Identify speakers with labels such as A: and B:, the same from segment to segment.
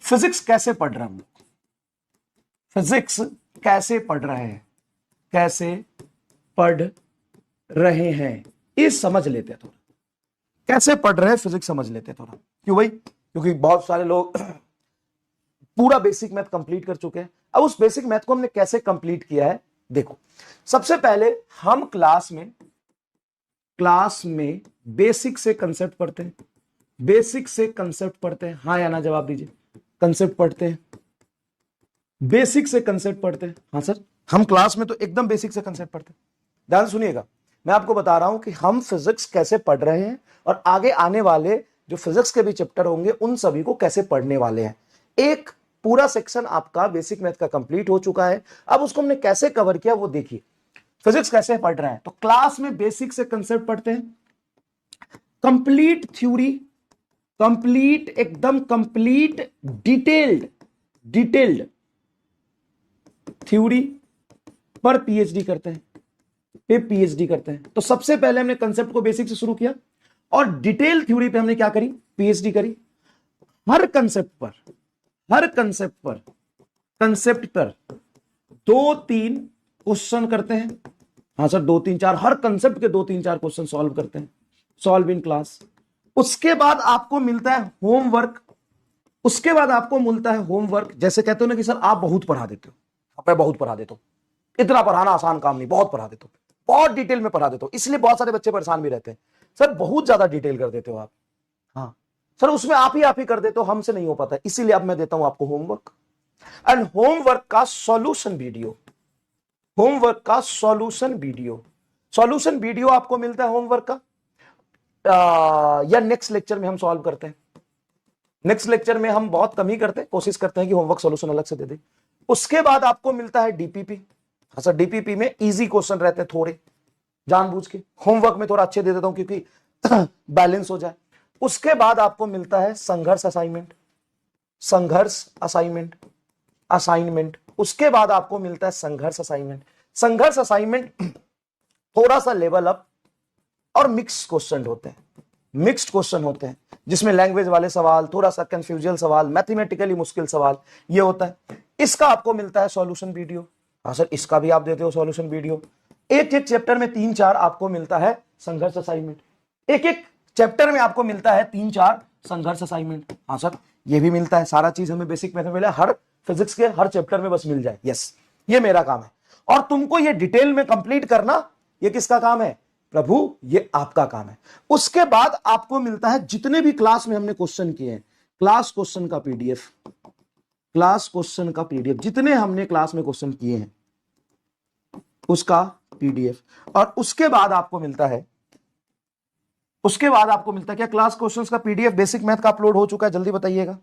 A: Physics कैसे पढ़ रहे हैं हम लोग, फिजिक्स कैसे पढ़ रहे हैं, कैसे पढ़ रहे हैं, ये समझ लेते हैं थोड़ा। कैसे पढ़ रहे हैं फिजिक्स समझ लेते हैं थोड़ा। क्यों भाई? क्योंकि बहुत सारे लोग पूरा बेसिक मैथ कंप्लीट कर चुके हैं। अब उस बेसिक मैथ को हमने कैसे कंप्लीट किया है देखो। सबसे पहले हम क्लास में बेसिक से कंसेप्ट पढ़ते हैं, बेसिक से कंसेप्ट पढ़ते हैं। हाँ या ना जवाब दीजिए। कंसेप्ट पढ़ते हैं, बेसिक से कंसेप्ट पढ़ते हैं। हाँ सर, हम क्लास में तो एकदम बेसिक से कंसेप्ट पढ़ते हैं। ध्यान सुनिएगा, मैं आपको बता रहा हूं कि हम फिजिक्स कैसे पढ़ रहे हैं और आगे आने वाले जो फिजिक्स के भी चैप्टर होंगे उन सभी को कैसे पढ़ने वाले हैं। एक पूरा सेक्शन आपका बेसिक मैथ का कंप्लीट हो चुका है। अब उसको हमने कैसे कवर किया वो देखिए। फिजिक्स कैसे पढ़ रहे हैं तो क्लास में बेसिक से कंसेप्ट पढ़ते हैं, कंप्लीट थ्योरी, कंप्लीट एकदम कंप्लीट डिटेल्ड थ्योरी पर पीएचडी करते हैं, तो सबसे पहले हमने कंसेप्ट को बेसिक से शुरू किया और डिटेल थ्योरी पे हमने क्या करी, पीएचडी करी। हर कंसेप्ट पर 2-3 क्वेश्चन करते हैं। हाँ सर, 2-3-4 हर कंसेप्ट के 2-3-4 क्वेश्चन सॉल्व करते हैं, सॉल्व इन क्लास। उसके बाद आपको मिलता है होमवर्क। जैसे कहते हो ना कि सर आप बहुत पढ़ा देते हो, मैं बहुत पढ़ा देता हूं, इतना पढ़ाना आसान काम नहीं, बहुत पढ़ा देता हूं, बहुत डिटेल में पढ़ा देता हूं, इसलिए बहुत सारे बच्चे परेशान भी रहते हैं। सर बहुत ज्यादा डिटेल कर देते हो आप। हाँ सर, उसमें आप ही कर देते हो, हमसे नहीं हो पाता, इसीलिए अब मैं देता हूं आपको होमवर्क। एंड होमवर्क का सॉल्यूशन वीडियो आपको मिलता है होमवर्क का, या नेक्स्ट लेक्चर में हम सॉल्व करते हैं। नेक्स्ट लेक्चर में हम बहुत कम ही करते हैं, कोशिश करते हैं कि होमवर्क सॉल्यूशन अलग से दे दें। उसके बाद आपको मिलता है डीपीपी। हाँ सर, डीपीपी में इजी क्वेश्चन रहते हैं थोड़े, जानबूझ के होमवर्क में थोड़ा अच्छे दे देता हूं क्योंकि बैलेंस हो जाए। उसके बाद आपको मिलता है संघर्ष असाइनमेंट। उसके बाद आपको मिलता है संघर्ष असाइनमेंट थोड़ा सा लेवल अप और मिक्स्ड क्वेश्चन होते हैं जिसमें लैंग्वेज वाले सवाल, थोड़ा सा कंफ्यूजन सवाल, मैथमेटिकली मुश्किल सवाल ये होता है। इसका आपको मिलता है सॉल्यूशन वीडियो। हाँ सर, इसका भी आप देते हो सॉल्यूशन वीडियो। एक चैप्टर में 3-4 आपको मिलता है संघर्ष असाइनमेंट, एक चैप्टर में आपको मिलता है 3-4 संघर्ष असाइनमेंट। हाँ सर, ये भी मिलता है। सारा चीज हमें बेसिक मैथ में मिला, हर फिजिक्स के हर चैप्टर में बस मिल जाए। यस, ये मेरा काम है और तुमको ये डिटेल में कंप्लीट करना, ये किसका काम है प्रभु? ये आपका काम है। उसके बाद आपको मिलता है जितने भी क्लास में हमने क्वेश्चन किए हैं, क्लास क्वेश्चन का पीडीएफ, जितने हमने क्लास में क्वेश्चन किए हैं उसका पीडीएफ। और उसके बाद आपको मिलता है क्या? क्लास क्वेश्चंस का पीडीएफ बेसिक मैथ का अपलोड हो चुका है, जल्दी बताइएगा।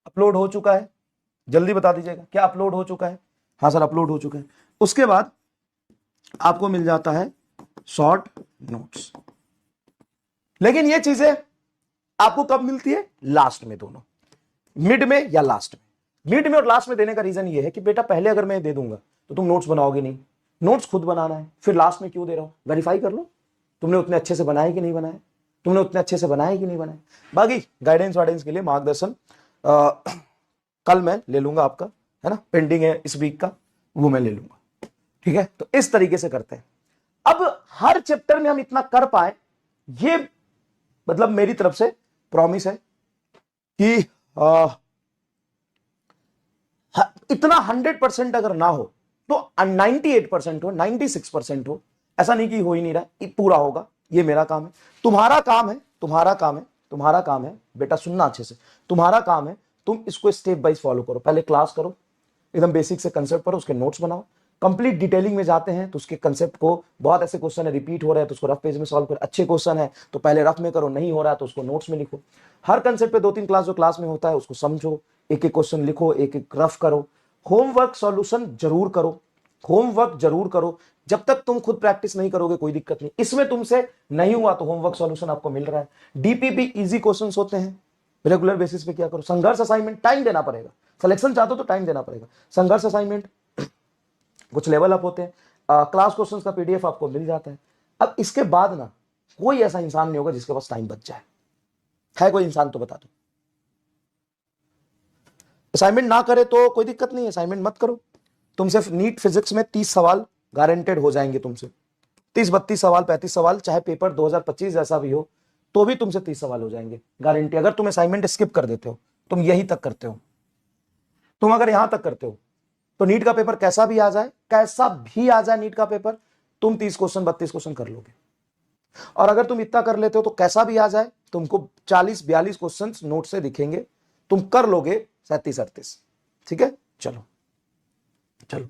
A: अपलोड हो चुका है, जल्दी बता दीजिएगा क्या अपलोड हो चुका है? हाँ सर, अपलोड हो चुका है। उसके बाद आपको मिल जाता है शॉर्ट नोट्स। लेकिन ये चीजें आपको कब मिलती है? लास्ट में, दोनों मिड में या लास्ट में। मिड में और लास्ट में देने का रीजन ये है कि बेटा पहले अगर मैं दे दूंगा तो तुम नोट्स बनाओगे नहीं, नोट्स खुद बनाना है, फिर लास्ट में क्यों दे रहा हूं? वेरीफाई कर लो तुमने उतने अच्छे से बनाए कि नहीं बनाए, बाकी गाइडेंस वाइडेंस के लिए मार्गदर्शन कल मैं ले लूंगा आपका, है ना, पेंडिंग है इस वीक का, वो मैं ले लूंगा। ठीक है, तो इस तरीके से करते हैं। अब हर चैप्टर में हम इतना कर पाए, ये मतलब मेरी तरफ से प्रॉमिस है कि इतना 100% अगर ना हो तो 98% हो, 96% हो, ऐसा नहीं कि हो ही नहीं रहा, पूरा होगा। ये मेरा काम है, तुम्हारा काम है बेटा, सुनना अच्छे से। तुम्हारा काम है तुम इसको स्टेप बाइज फॉलो करो। पहले क्लास करो, एकदम बेसिक से कंसेप्ट पर उसके नोट्स बनाओ। कंप्लीट डिटेलिंग में जाते हैं तो उसके कंसेप्ट को, बहुत ऐसे क्वेश्चन है रिपीट हो रहे हैं तो उसको रफ पेज में सॉल्व करो। अच्छे क्वेश्चन है तो पहले रफ में करो, नहीं हो रहा है तो उसको नोट्स में लिखो। हर कंसेप्ट पे 2-3 क्लास जो क्लास में होता है उसको समझो, एक क्वेश्चन लिखो, एक रफ करो। होमवर्क सॉल्यूशन जरूर करो, जब तक तुम खुद प्रैक्टिस नहीं करोगे कोई दिक्कत नहीं। इसमें तुमसे नहीं हुआ तो होमवर्क सॉल्यूशन आपको मिल रहा है। डीपीपी इजी क्वेश्चंस होते हैं, रेगुलर बेसिस पे क्या करो। संघर्ष असाइनमेंट टाइम देना पड़ेगा, सिलेक्शन चाहते हो तो टाइम देना पड़ेगा। संघर्ष असाइनमेंट कुछ लेवल अप होते हैं, क्लास क्वेश्चंस का पीडीएफ आपको मिल जाता है। अब इसके बाद ना कोई ऐसा इंसान नहीं होगा जिसके पास टाइम बच जाए। है कोई इंसान तो बता दो, असाइनमेंट ना करे तो कोई दिक्कत नहीं है, असाइनमेंट मत करो। तुम सिर्फ नीट फिजिक्स में 30 सवाल गारंटेड हो जाएंगे तुमसे, 30-32 सवाल, 35 सवाल, चाहे पेपर 2025 जैसा भी हो तो भी तुमसे 30 सवाल हो जाएंगे गारंटी। अगर तुम असाइनमेंट स्किप कर देते हो, तुम यही तक करते हो, तुम अगर यहां तक करते हो, तो नीट का पेपर कैसा भी आ जाए, कैसा भी आ जाए नीट का पेपर, तुम 30 क्वेश्चन 32 क्वेश्चन कर लोगे। और अगर तुम इतना कर लेते हो तो कैसा भी आ जाए, तुमको 40-42 क्वेश्चन नोट से दिखेंगे, तुम कर लोगे 37-38। ठीक है, चलो चलो।